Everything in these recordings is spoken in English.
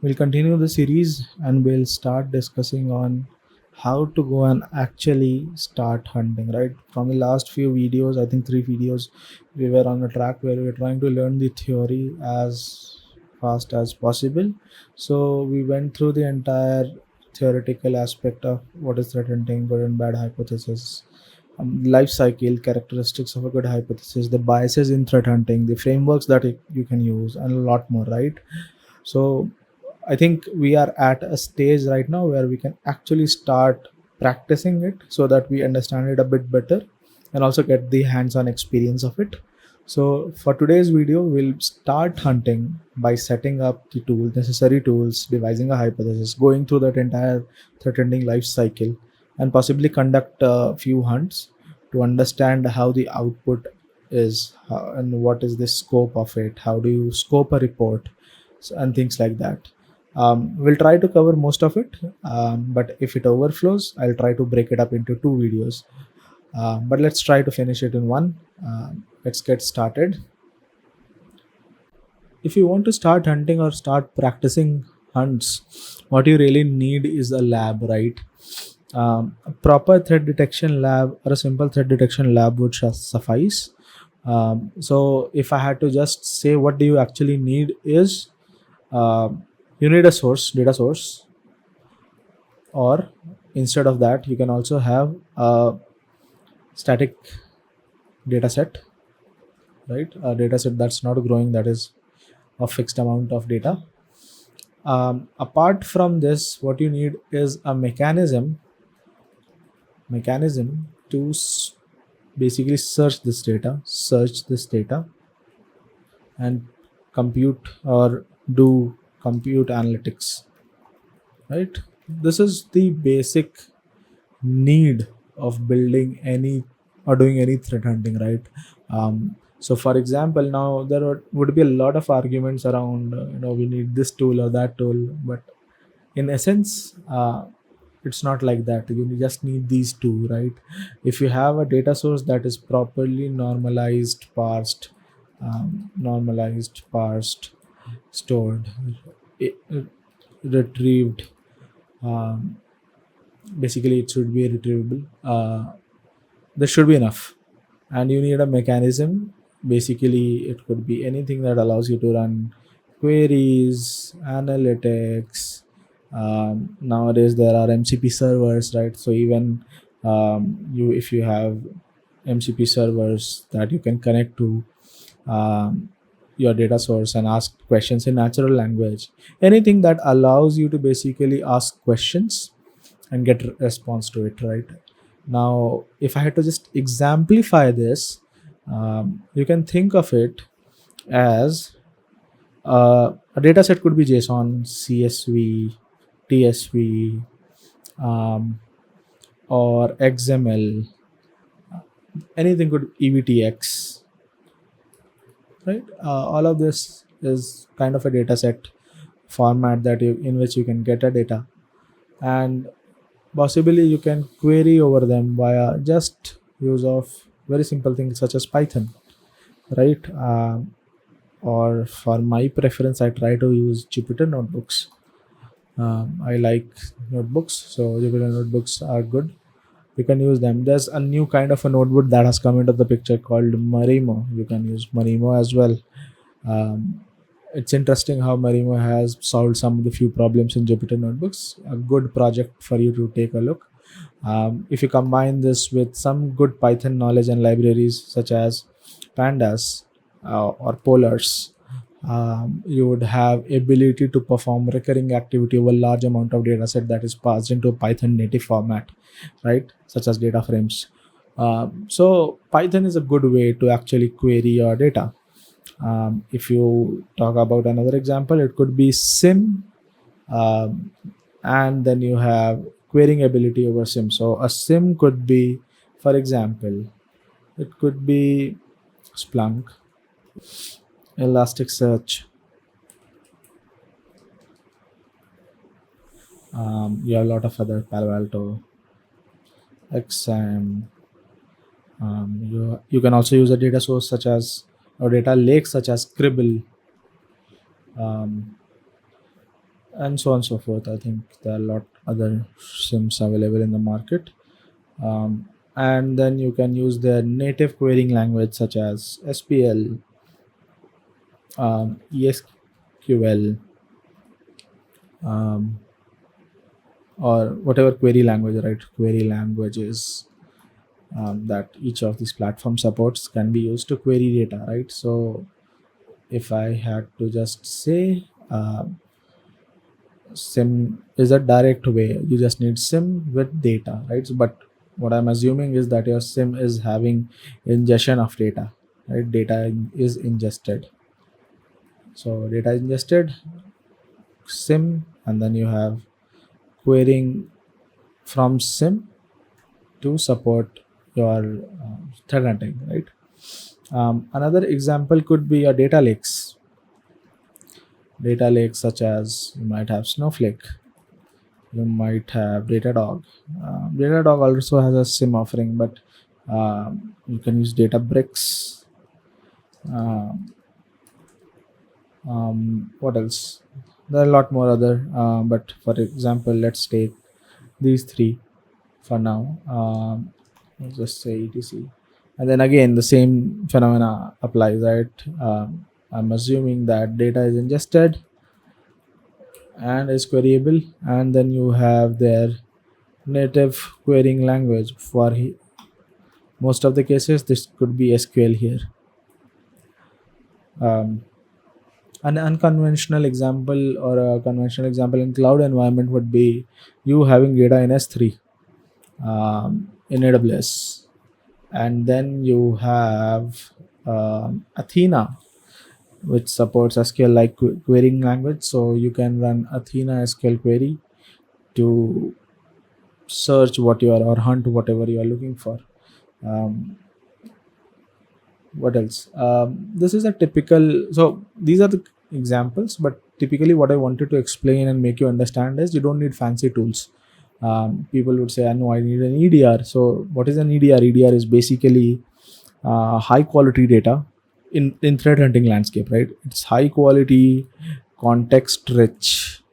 We'll continue the series and we'll start discussing on how to go and actually start hunting. Right from the last few videos, I think 3 videos, we were on a track where we were trying to learn the theory as fast as possible. So we went through the entire theoretical aspect of what is threat hunting, good and bad hypothesis, life cycle characteristics of a good hypothesis, the biases in threat hunting, the frameworks that you can use, and a lot more, right? So I think we are at a stage right now where we can actually start practicing it so that we understand it a bit better and also get the hands-on experience of it. So for today's video, we'll start hunting by setting up the necessary tools, devising a hypothesis, going through that entire threat hunting life cycle, and possibly conduct a few hunts to understand how the output is, and what is the scope of it, how do you scope a report, and things like that. We'll try to cover most of it, but if it overflows, I'll try to break it up into 2 videos. But let's try to finish it in one. Let's get started. If you want to start hunting or start practicing hunts, what you really need is a lab, right? A proper threat detection lab or a simple threat detection lab would suffice. So if I had to just say what do you actually need is, uh, you need a data source, or instead of that you can also have a static data set, right? A data set that's not growing, that is a fixed amount of data. Apart from this, what you need is a mechanism to basically search this data and compute or do compute analytics, right? This is the basic need of building any or doing any threat hunting, right? So for example, now there would be a lot of arguments around, we need this tool or that tool, but in essence, it's not like that. You just need these two, right? If you have a data source that is properly normalized, stored, i- retrieved, um, basically it should be retrievable, that should be enough. And you need a mechanism. Basically it could be anything that allows you to run queries, analytics. Nowadays there are MCP servers, right? So even, you if you have MCP servers that you can connect to, um, your data source and ask questions in natural language, anything that allows you to basically ask questions and get response to it, right? Now if I had to just exemplify this, you can think of it as, a data set could be JSON, CSV, TSV, um, or XML, anything could EVTX, right? All of this is kind of a data set format that in which you can get a data, and possibly you can query over them via just use of very simple things such as Python, right? Or for my preference, I try to use Jupyter notebooks. I like notebooks, so Jupyter notebooks are good. You can use them. There's a new kind of a notebook that has come into the picture called Marimo. You can use Marimo as well. um, it's interesting how Marimo has solved some of the few problems in Jupyter notebooks. A good project for you to take a look. If you combine this with some good Python knowledge and libraries such as pandas, or polars, you would have ability to perform recurring activity over large amount of data set that is passed into a Python native format, right? Such as data frames. So Python is a good way to actually query your data. If you talk about another example, it could be SIEM, um, and then you have querying ability over SIEM. So a SIEM could be, for example, it could be Splunk, Elasticsearch. You have a lot of other, Palo Alto, XM. You can also use a data source such as, or data lake such as Cribble. Um, and so on and so forth. I think there are a lot other SIMs available in the market. And then you can use their native querying language such as SPL, ESQL, um, or whatever query language, right? Query languages that each of these platform supports can be used to query data, right? So if I had to just say, SIM is a direct way. You just need SIM with data, right? So, but what I'm assuming is that your SIM is having ingestion of data, right? Data is ingested. So data is ingested, SIM, and then you have querying from SIM to support your thread hunting, right? Another example could be a data lakes such as you might have Snowflake, you might have Datadog. Datadog also has a SIM offering, but you can use Databricks. Um, what else? There are a lot more other, but for example, let's take these three for now. Let's just say etc. And then again, the same phenomena applies, right? I'm assuming that data is ingested and is queryable, and then you have their native querying language for most of the cases. This could be SQL here. Um, an unconventional example or a conventional example in cloud environment would be you having data in S3 in AWS, and then you have Athena, which supports SQL like querying language. So you can run Athena SQL query to search what you are or hunt whatever you are looking for. Um, what else? This is a typical. So these are the examples, but typically what I wanted to explain and make you understand is you don't need fancy tools. People would say, "I know I need an EDR." So what is an EDR? EDR is basically high quality data in threat hunting landscape, right? It's high quality, context rich,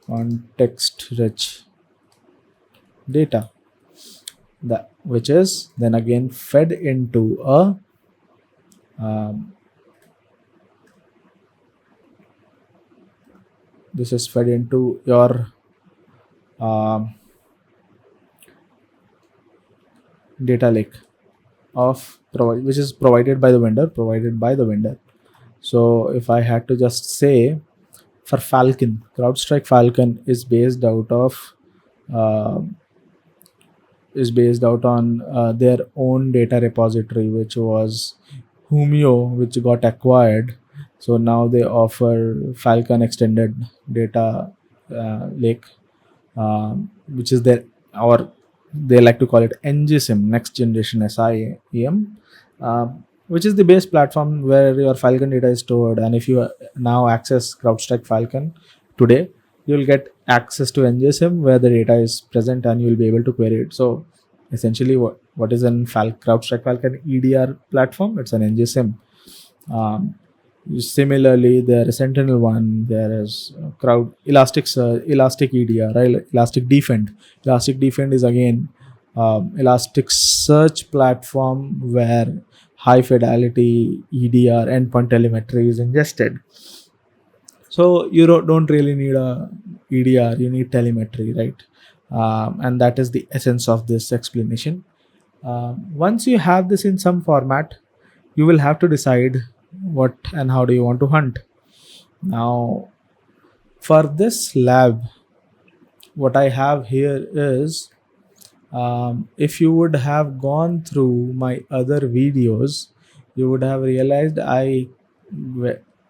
context rich data that which is then again fed into a um, this is fed into your um, data lake which is provided by the vendor. So if I had to just say, for Falcon, CrowdStrike Falcon uh, is based out on their own data repository, which was Humio, which got acquired. So now they offer Falcon extended data lake, which is their, or they like to call it NGSIM, next generation SIEM, which is the base platform where your Falcon data is stored. And if you now access CrowdStrike Falcon today, you'll get access to NGSIM where the data is present and you'll be able to query it. So essentially, what is an CrowdStrike Falcon EDR platform? It's an NGSIM. Um, Similarly, there is Sentinel One. There is Elastic EDR, right? Elastic Defend. Elastic Defend is again Elastic Search platform where high fidelity EDR endpoint telemetry is ingested. So you don't really need a EDR. You need telemetry, right? And that is the essence of this explanation. Once you have this in some format, you will have to decide what and how do you want to hunt. Now, for this lab, what I have here is, if you would have gone through my other videos, you would have realized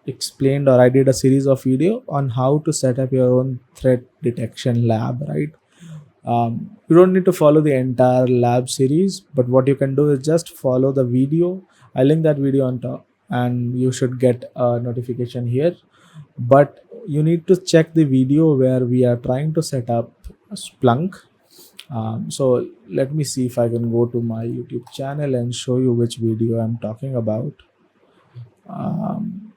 explained, or I did a series of video on how to set up your own threat detection lab, right? You don't need to follow the entire lab series, but what you can do is just follow the video. I link that video on top, and you should get a notification here. But you need to check the video where we are trying to set up Splunk. So let me see if I can go to my YouTube channel and show you which video I'm talking about. Um,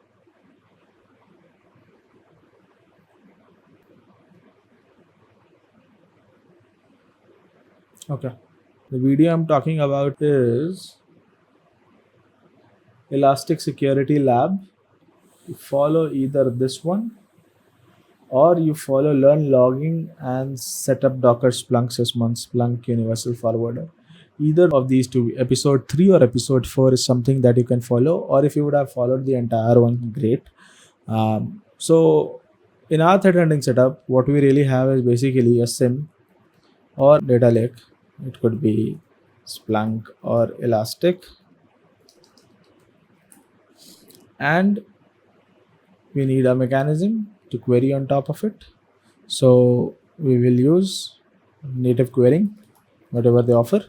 Okay. The video I'm talking about is Elastic Security Lab. You follow either this one or you follow Learn Logging and Set Up Docker Splunk Sysmon Splunk Universal Forwarder. Either of these two, episode 3 or episode 4, is something that you can follow, or if you would have followed the entire one, great. So in our threat hunting setup, what we really have is basically a SIEM or data lake. It could be Splunk or Elastic, and we need a mechanism to query on top of it. So we will use native querying, whatever they offer.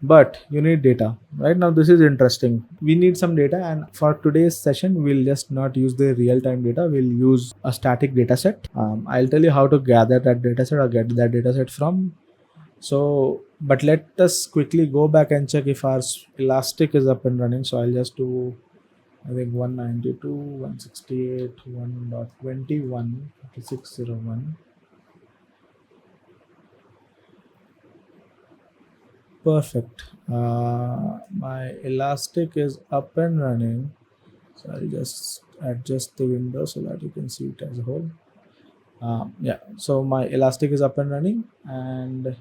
But you need data. Right now, this is interesting. We need some data, and for today's session, we'll just not use the real-time data. We'll use a static data set. I'll tell you how to gather that data set or get that data set from. So, but let us quickly go back and check if our Elastic is up and running. So I'll just do, I think, 192, 168, 1.21, 5601. Perfect. My Elastic is up and running. So I'll just adjust the window so that you can see it as a whole. Yeah, so my Elastic is up and running, and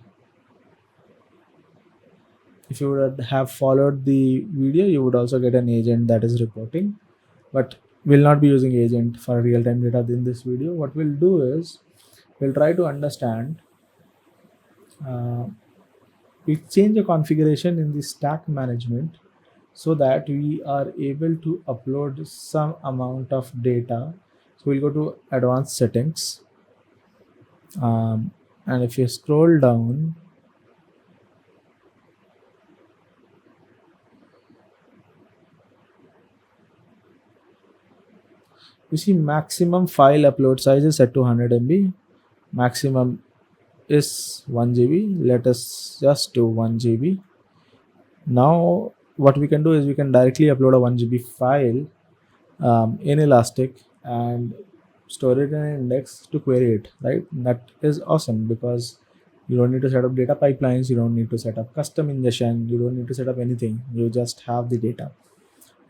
if you would have followed the video, you would also get an agent that is reporting, but we'll not be using agent for real-time data in this video. What we'll do is we'll try to understand, we change a configuration in the stack management so that we are able to upload some amount of data. So we'll go to advanced settings, and if you scroll down, you see maximum file upload size is set to 100 MB. Maximum is 1 GB. Let us just do 1 GB. Now what we can do is we can directly upload a 1 GB file in Elastic and store it in an index to query it, right? That is awesome because you don't need to set up data pipelines, you don't need to set up custom ingestion, you don't need to set up anything. You just have the data,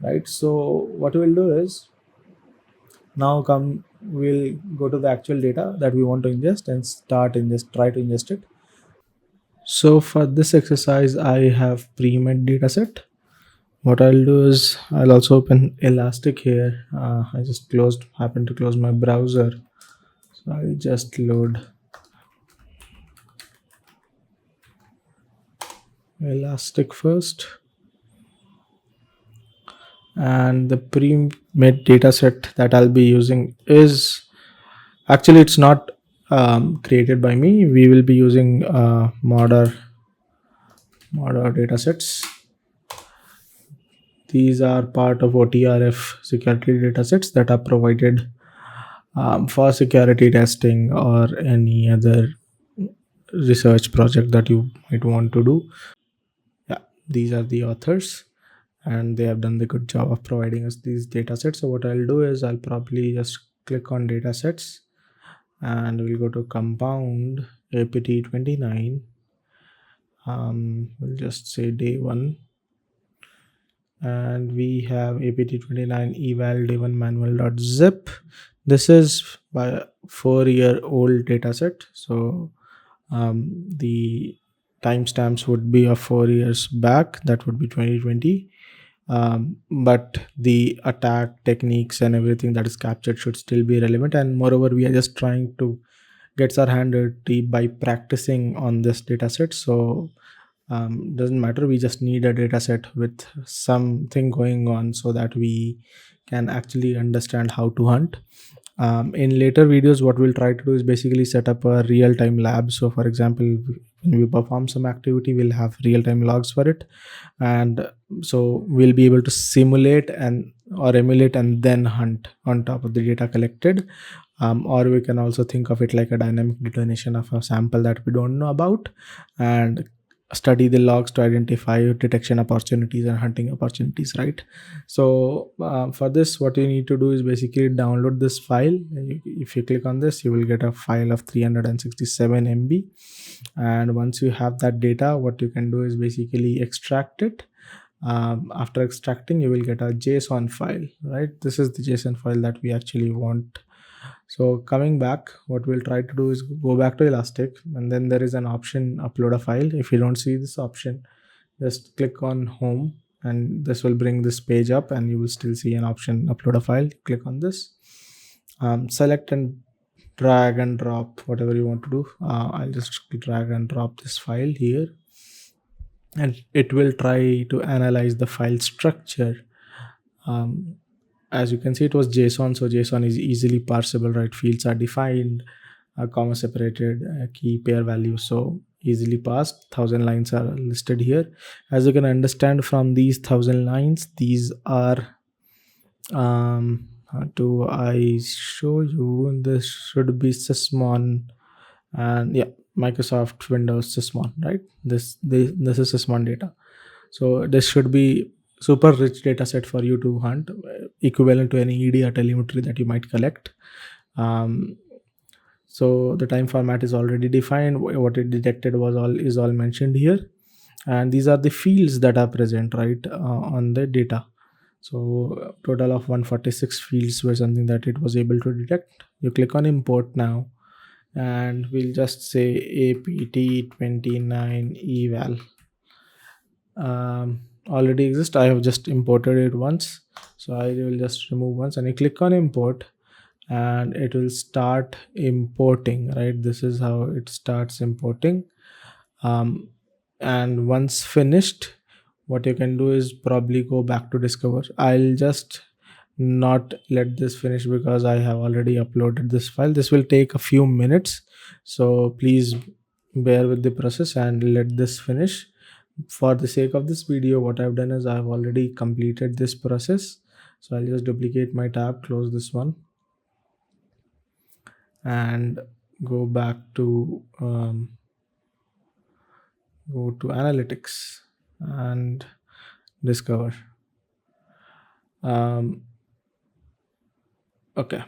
right? So what we'll do is now we'll go to the actual data that we want to ingest and try to ingest it. So for this exercise, I have pre-made dataset. What I'll do is I'll also open Elastic here. I just happened to close my browser. So I'll just load Elastic first. And the pre-made dataset that I'll be using is actually, it's not created by me. We will be using modder datasets. These are part of OTRF security datasets that are provided for security testing or any other research project that you might want to do. Yeah, these are the authors, and they have done the good job of providing us these datasets. So what I'll do is I'll probably just click on datasets, and we'll go to compound apt29. We'll just say day 1, and we have apt29 eval day1 manual.zip. This is by a 4-year-old dataset, so the timestamps would be of 4 years back. That would be 2020. But the attack techniques and everything that is captured should still be relevant, and moreover, we are just trying to get our hand dirty by practicing on this dataset. So doesn't matter, we just need a dataset with something going on so that we can actually understand how to hunt. In later videos, what we'll try to do is basically set up a real-time lab. So for example, when we perform some activity, we'll have real-time logs for it, and so we'll be able to simulate or emulate and then hunt on top of the data collected. Or we can also think of it like a dynamic detonation of a sample that we don't know about, and study the logs to identify detection opportunities and hunting opportunities, right? So for this, what you need to do is basically download this file. If you click on this, you will get a file of 367 MB. And once you have that data, what you can do is basically extract it. After extracting, you will get a JSON file, right? This is the JSON file that we actually want. So coming back, what we'll try to do is go back to Elastic, and then there is an option upload a file. If you don't see this option, just click on home, and this will bring this page up, and you will still see an option upload a file. Click on this, select and drag and drop whatever you want to do. I'll just drag and drop this file here, and it will try to analyze the file structure. As you can see, it was JSON, so JSON is easily parsable, right? Fields are defined, comma separated, key pair value, so easily parsed. 1000 lines are listed here. As you can understand from these 1000 lines, these are how do I show you? This should be sysmon, and yeah, Microsoft Windows sysmon, right? This is sysmon data. So this should be super rich data set for you to hunt, equivalent to any ED or telemetry that you might collect. So the time format is already defined. What it detected is all mentioned here, and these are the fields that are present, right, on the data. So total of 146 fields were something that it was able to detect. You click on import now, and we'll just say apt29 eval. Already exist. I have just imported it once, so I will just remove once, and you click on import, and it will start importing, right? This is how it starts importing. And once finished, what you can do is probably go back to discover. I'll just not let this finish because I have already uploaded this file. This will take a few minutes, so please bear with the process and let this finish. For the sake of this video, what I've done is I've already completed this process. So I'll just duplicate my tab, close this one, and go back to analytics and discover. Okay.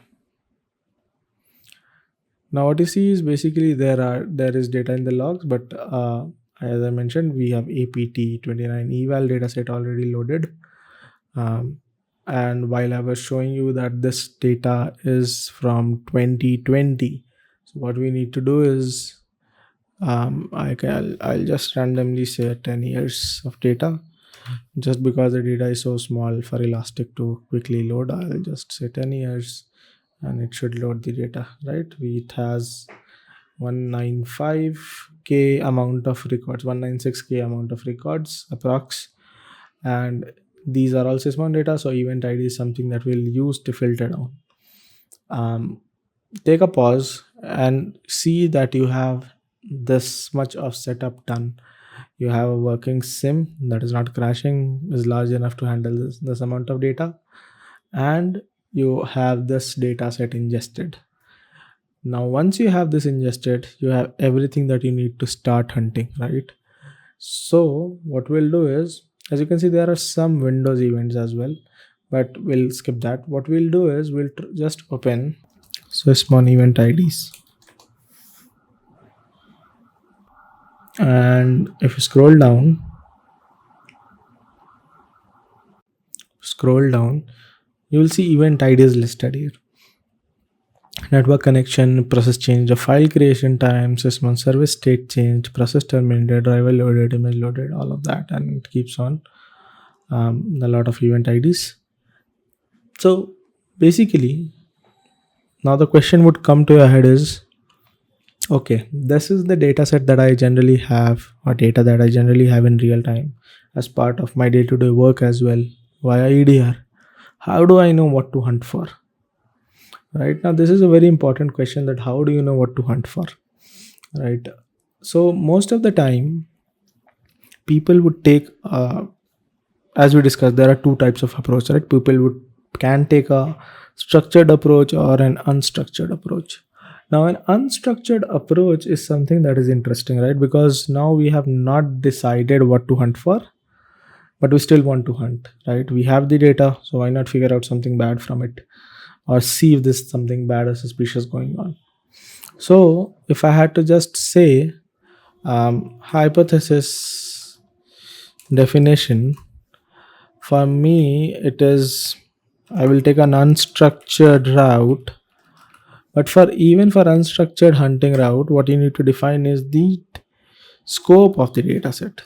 Now what you see is basically there is data in the logs, but as I mentioned, we have apt29 eval dataset already loaded. And while I was showing you that this data is from 2020, so what we need to do is I'll just randomly say 10 years of data, just because the data is so small for Elastic to quickly load. I'll just say 10 years, and it should load the data, right? It has 195k amount of records, 196k amount of records approx, and these are all sysmon data, so event ID is something that we'll use to filter down. Take a pause and see that you have this much of setup done. You have a working SIEM that is not crashing, is large enough to handle this amount of data, and you have this data set ingested. Now once you have this ingested, you have everything that you need to start hunting, right? So what we'll do is, as you can see, there are some Windows events as well, but we'll skip that. What we'll do is we'll just open sysmon event IDs, and if you scroll down, you will see event IDs listed here. Network connection, process change, a file creation time, sysmon service state change, process terminated, driver loaded, image loaded, all of that, and it keeps on. A lot of event IDs. So basically, now the question would come to your head is, okay, this is the data set that I generally have, or data that I generally have in real time as part of my day-to-day work as well via EDR. How do I know what to hunt for? Right now, this is a very important question, that how do you know what to hunt for, right? So most of the time, people would take, as we discussed, there are two types of approach, right? People can take a structured approach or an unstructured approach. Now, an unstructured approach is something that is interesting, right? Because now we have not decided what to hunt for, but we still want to hunt, right? We have the data, so why not figure out something bad from it, or see if there's something bad or suspicious going on. So, if I had to just say, hypothesis definition, for me, it is I will take an unstructured route. But for even for unstructured hunting route, what you need to define is the scope of the data set,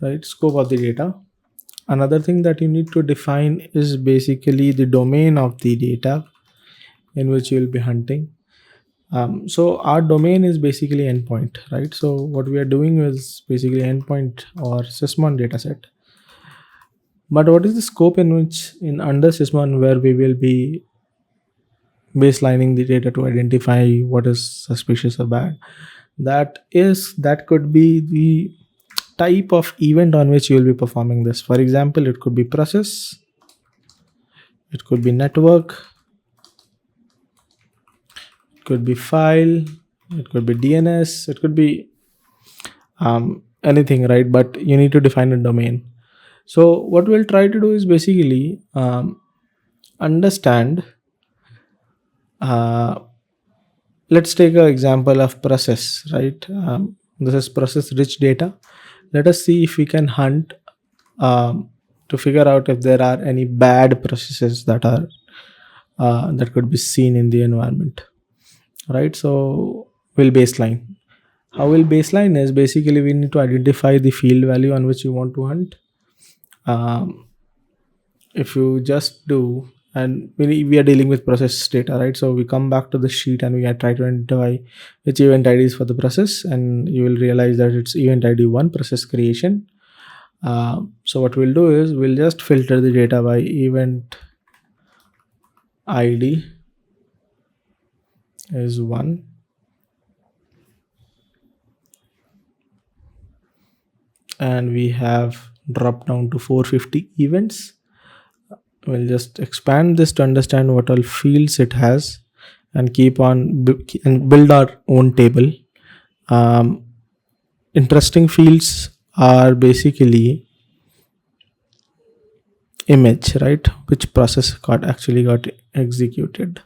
right? Scope of the data. Another thing that you need to define is basically the domain of the data in which you will be hunting. So our domain is basically endpoint, right? So what we are doing is basically endpoint or sysmon dataset. But what is the scope in which in under sysmon where we will be baselining the data to identify what is suspicious or bad? That could be the type of event on which you will be performing this. For example, it could be process, it could be network, it could be file, it could be DNS, it could be anything, right? But you need to define a domain. So what we'll try to do is basically understand. Let's take an example of process, right? This is process rich data. Let us see if we can hunt to figure out if there are any bad processes that are that could be seen in the environment, right? So we'll baseline. How we'll baseline is basically we need to identify the field value on which you want to hunt. If you just do, and we are dealing with process data, right? So we come back to the sheet and we are try to identify which event IDs for the process, and you will realize that it's event ID 1 process creation. So what we'll do is we'll just filter the data by event ID is 1, and we have dropped down to 450 events. We'll just expand this to understand what all fields it has and keep on and build our own table. Interesting fields are basically image, right? Which process got executed.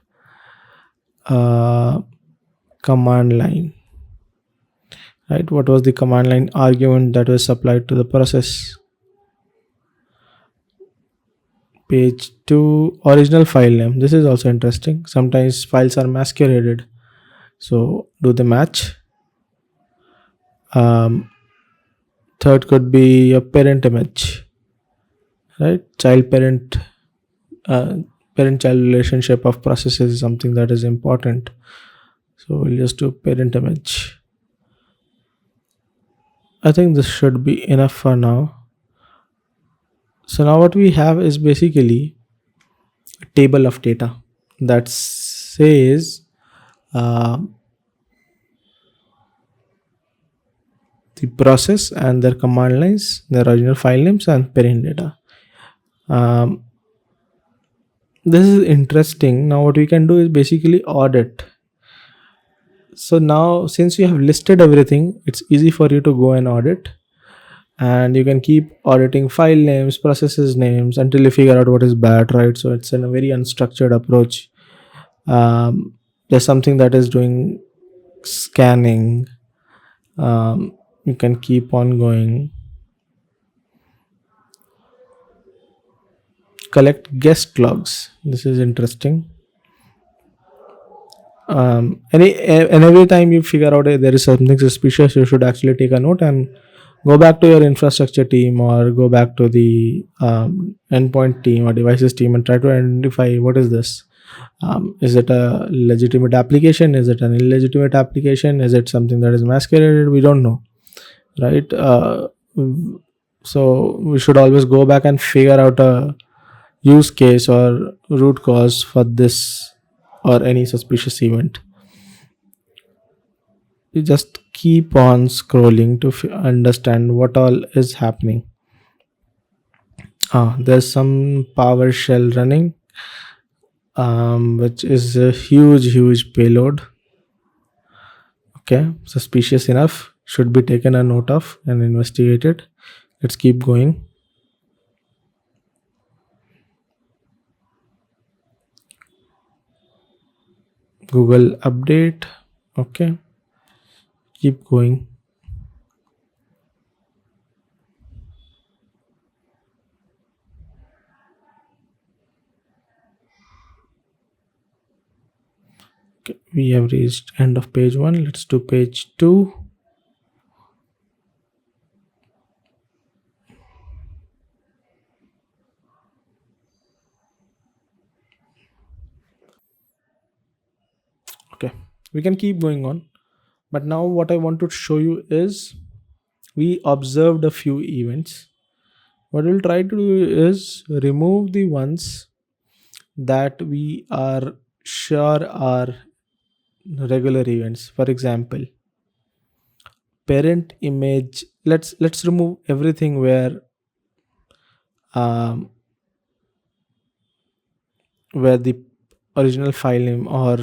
Command line, right? What was the command line argument that was supplied to the process? Page 2, original file name. This is also interesting. Sometimes files are masqueraded, so do the match. Third could be a parent image, right? Parent child relationship of processes is something that is important, so we'll just do parent image. I think this should be enough for now. So now what we have is basically a table of data that says the process and their command lines, their original file names, and parent data. This is interesting. Now what we can do is basically audit. So now since you have listed everything, it's easy for you to go and audit, and you can keep auditing file names, processes names until you figure out what is bad, right? So it's a very unstructured approach. There's something that is doing scanning. You can keep on going. Collect guest logs. This is interesting. And every time you figure out there is something suspicious, you should actually take a note and go back to your infrastructure team or go back to the endpoint team or devices team and try to identify what is this. Is it a legitimate application? Is it an illegitimate application? Is it something that is masqueraded? We don't know, right? So we should always go back and figure out a use case or root cause for this or any suspicious event. You just keep on scrolling to understand what all is happening. There's some PowerShell running. which is a huge payload. Okay, suspicious enough, should be taken a note of and investigated. Let's keep going. Google update. Okay, keep going. Okay, we have reached end of page 1. Let's do page 2. Okay, we can keep going on. But now what I want to show you is we observed a few events. What we'll try to do is remove the ones that we are sure are regular events. For example, parent image. Let's remove everything um, where the original file name or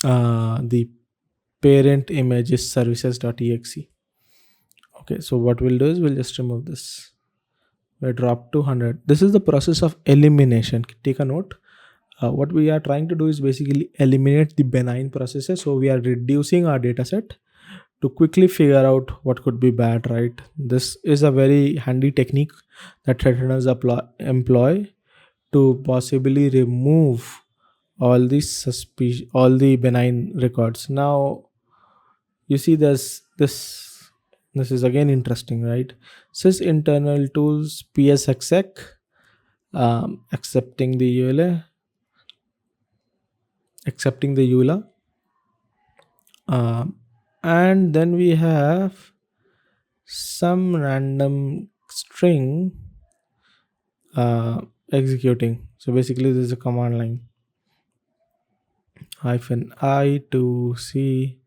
the parent image is services.exe. Okay, so what we'll do is we'll just remove this. We'll drop to 100. This is the process of elimination. Take a note. What we are trying to do is basically eliminate the benign processes. So we are reducing our data set to quickly figure out what could be bad, right? This is a very handy technique that threat hunters employ to possibly remove all the benign records. Now you see this is again interesting, right? Sys internal tools psexec, accepting the EULA, accepting the EULA, and then we have some random string executing. So basically this is a command line hyphen I to C.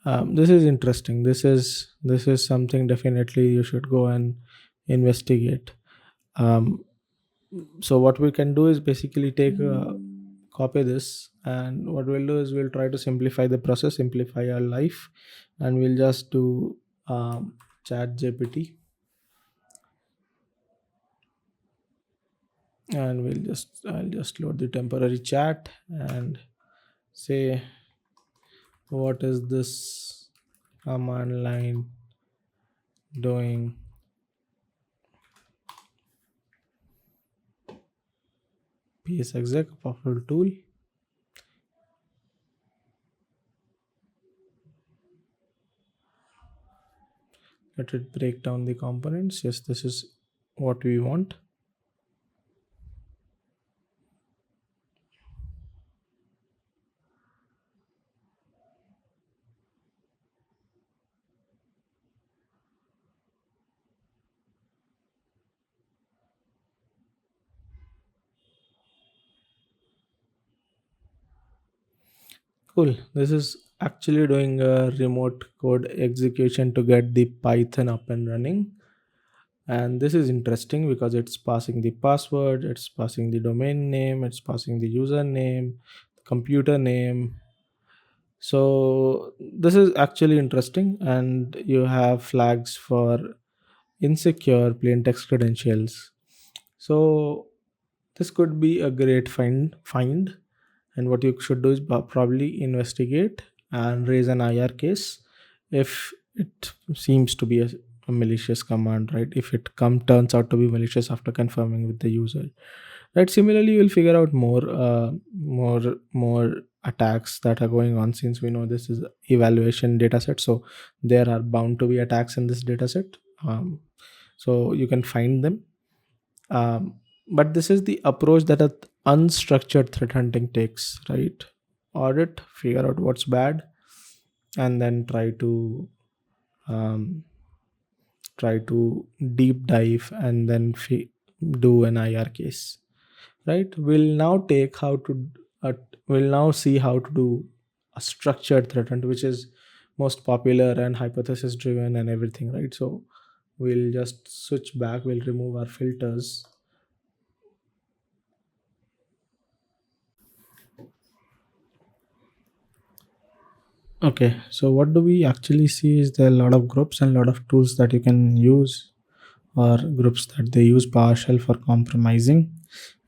This is interesting. This is something definitely you should go and investigate. um, so what we can do is basically take copy this, and what we'll do is we'll try to simplify the process, simplify our life, and we'll just do chat gpt, and I'll just load the temporary chat and say what is this command line doing. Psexec, a powerful tool. Let it break down the components. Yes, this is what we want. Cool. This is actually doing a remote code execution to get the Python up and running. And this is interesting because it's passing the password, it's passing the domain name, it's passing the username, computer name. So this is actually interesting, and you have flags for insecure plain text credentials. So this could be a great find, and what you should do is probably investigate and raise an IR case if it seems to be a malicious command, right? If it turns out to be malicious after confirming with the user, right? Similarly, you'll figure out more attacks that are going on, since we know this is evaluation data set, so there are bound to be attacks in this data set. So you can find them. But this is the approach that a unstructured threat hunting takes, right? Audit, figure out what's bad, and then um, try to deep dive and then do an IR case, right? Uh, we'll now see how to do a structured threat hunt, which is most popular and hypothesis driven and everything, right? So we'll just switch back, we'll remove our filters. Okay, so what do we actually see is there are a lot of groups and a lot of tools that you can use, or groups that they use PowerShell for compromising,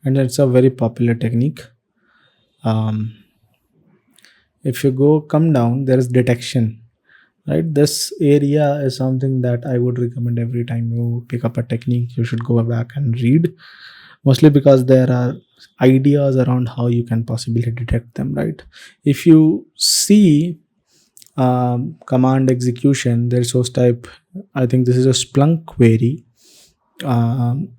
and it's a very popular technique. Um, if you go come down, there is detection, right? This area is something that I would recommend every time you pick up a technique, you should go back and read, mostly because there are ideas around how you can possibly detect them, right? If you see command execution, there's source type, I think this is a Splunk query. um,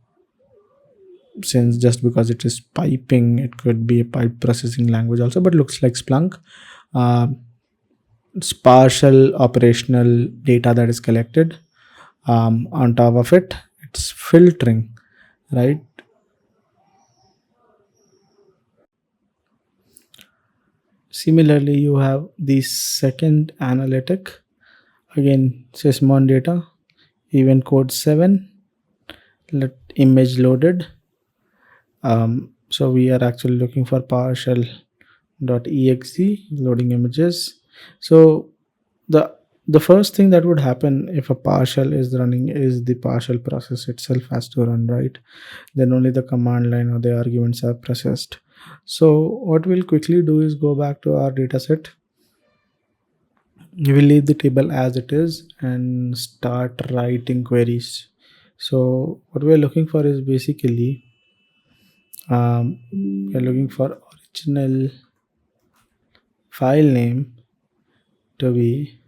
since just because it is piping, it could be a pipe processing language also, but looks like Splunk. uh, it's partial operational data that is collected. On top of it, it's filtering, right? Similarly, you have the second analytic, again sysmon data, event code 7, let image loaded. So we are actually looking for PowerShell.exe loading images. So the the first thing that would happen if a PowerShell is running is the PowerShell process itself has to run, right? Then only the command line or the arguments are processed. So what we'll quickly do is go back to our dataset. We will leave the table as it is and start writing queries. So what we're looking for is basically we're looking for original file name to be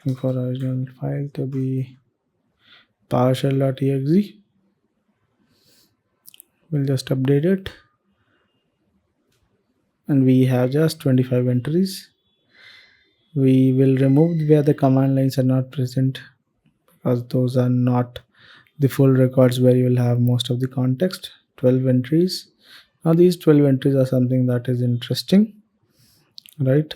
looking for original file to be PowerShell.exe. We'll just update it, and we have just 25 entries. We will remove where the command lines are not present, because those are not the full records where you will have most of the context. 12 entries. Now these 12 entries are something that is interesting, right?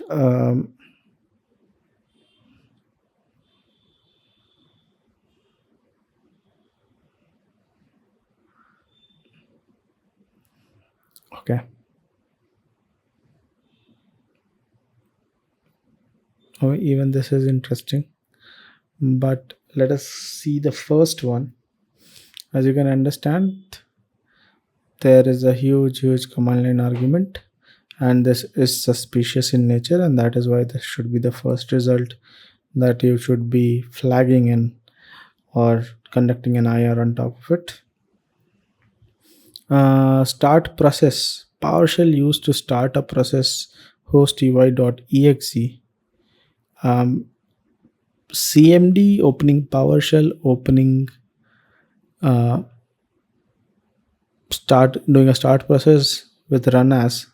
Okay. Oh, even this is interesting, but let us see the first one. As you can understand, there is a huge command line argument, and this is suspicious in nature, and that is why this should be the first result that you should be flagging in or conducting an IR on top of it. Start process. PowerShell used to start a process host ui.exe. CMD opening PowerShell opening, uh, start doing a start process with run as,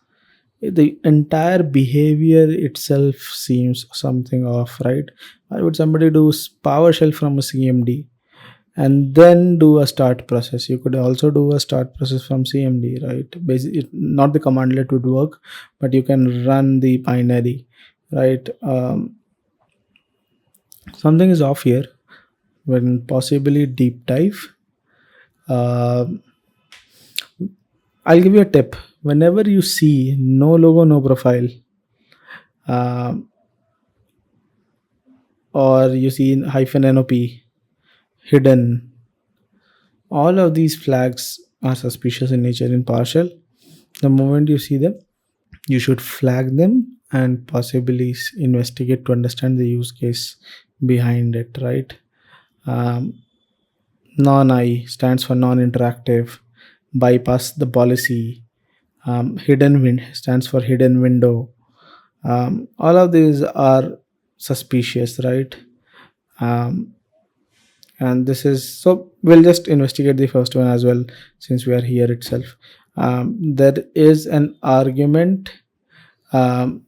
the entire behavior itself seems something off, right? Why would somebody do PowerShell from a CMD and then do a start process? You could also do a start process from CMD, right? Basically, not the commandlet would work, but you can run the binary, right? Something is off here. When possibly deep dive, uh, I'll give you a tip. Whenever you see no logo, no profile, uh, or you see -nop hidden, all of these flags are suspicious in nature in PowerShell. The moment you see them, you should flag them and possibly investigate to understand the use case behind it, right? Um, Non-I stands for non-interactive, bypass the policy. Hidden stands for hidden window. All of these are suspicious, right? Um, and this is, so we'll just investigate the first one as well, since we are here itself. There is an argument. um,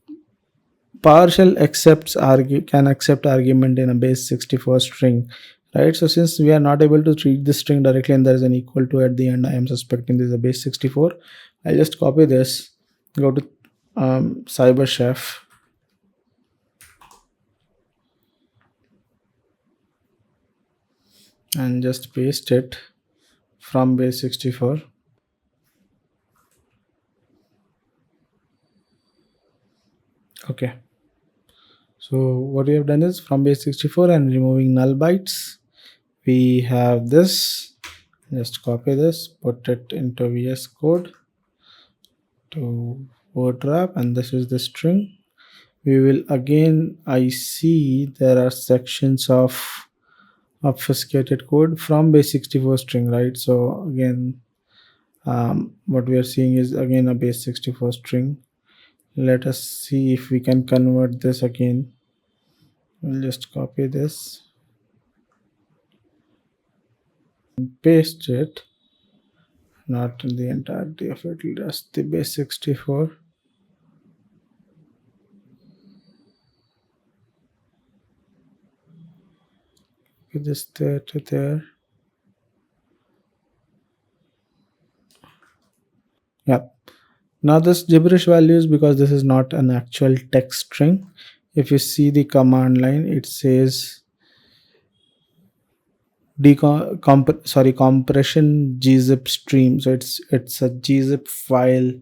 PowerShell can accept argument in a base 64 string, right? So since we are not able to treat this string directly and there is an equal to at the end, I am suspecting this is a base 64. I'll just copy this, go to cyber chef, and just paste it from base 64. Okay, so what we have done is from base 64 and removing null bytes, we have this. Just copy this, put it into VS Code to word wrap, and this is the string. We will again, I see there are sections of obfuscated code from base 64 string, right? So again, what we are seeing is again a base 64 string. Let us see if we can convert this again. We'll just copy this and paste it, not in the entirety of it, just the base 64. Just there to there. Yeah. Now this gibberish values, because this is not an actual text string. If you see the command line, it says compression gzip stream. So it's a gzip file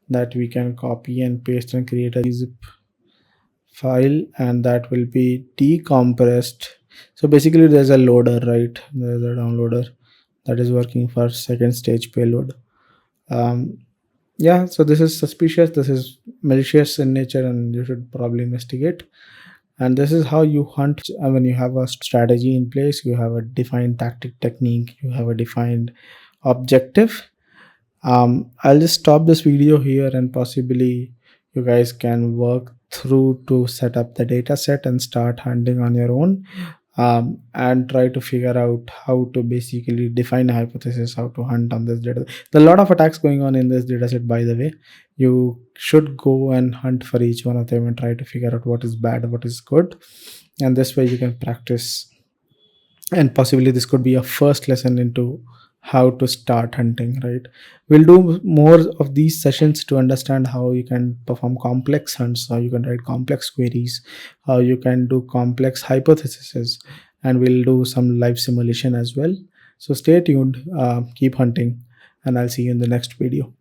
that we can copy and paste and create a gzip file, and that will be decompressed. So basically there's a loader, right? There's a downloader that is working for second stage payload. Yeah, so this is suspicious, this is malicious in nature, and you should probably investigate. And this is how you hunt. When you have a strategy in place, you have a defined tactic technique, you have a defined objective. I'll just stop this video here, and possibly you guys can work through to set up the data set and start hunting on your own, and try to figure out how to basically define a hypothesis, how to hunt on this data. There are a lot of attacks going on in this data set, by the way. You should go and hunt for each one of them and try to figure out what is bad, what is good, and this way you can practice. And possibly this could be a first lesson into how to start hunting, right? We'll do more of these sessions to understand how you can perform complex hunts, how you can write complex queries, how you can do complex hypotheses, and we'll do some live simulation as well. So stay tuned, keep hunting, and I'll see you in the next video.